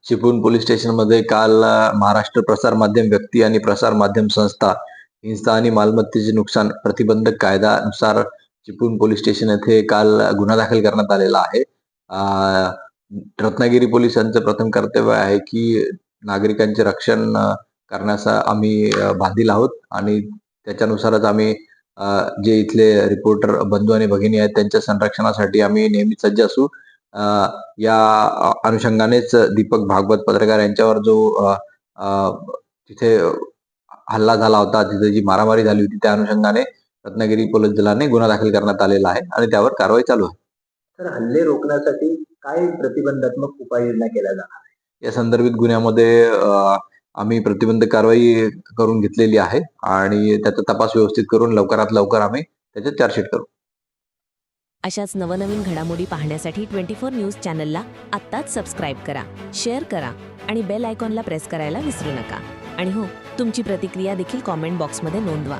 Chiplun police स्टेशनमध्ये काल महाराष्ट्र प्रसार माध्यम व्यक्ती आणि प्रसार माध्यम संस्था हिंसा आणि मालमत्तेचे नुकसान प्रतिबंधक कायद्यानुसार चिपळूण पोलीस स्टेशन येथे काल गुन्हा दाखल करण्यात आलेला आहे. रत्नागिरी पोलिसांचं प्रथम कर्तव्य आहे की नागरिकांचे रक्षण करण्यास आम्ही बांधील आहोत आणि त्याच्यानुसारच आम्ही जे इथले रिपोर्टर बंधू आणि भगिनी आहेत त्यांच्या संरक्षणासाठी आम्ही नेहमी सज्ज असू. या अनुषंगानेच दीपक भागवत पत्रकार यांच्यावर जो तिथे हल्ला झाला होता, तिथे जी मारामारी झाली होती, त्या अनुषंगाने रत्नागिरी पोलीस दलाने गुन्हा दाखल करण्यात आलेला आहे आणि त्यावर कारवाई चालू आहे. तर हल्ले रोखण्यासाठी काय प्रतिबंधात्मक उपाययोजना केल्या जाणार? या संदर्भित गुन्ह्यामध्ये आम्ही प्रतिबंधक कारवाई करून घेतलेली आहे आणि त्याचा तपास व्यवस्थित करून लवकरात लवकर आम्ही त्याच्यात चार्जशीट करू. अशाच नवनवीन घडामोडी पाहण्यासाठी 24 न्यूज चॅनलला आत्ताच सबस्क्राईब करा, शेअर करा आणि बेल आयकॉनला प्रेस करायला विसरू नका. आणि हो, तुमची प्रतिक्रिया देखील कॉमेंट बॉक्समध्ये नोंदवा.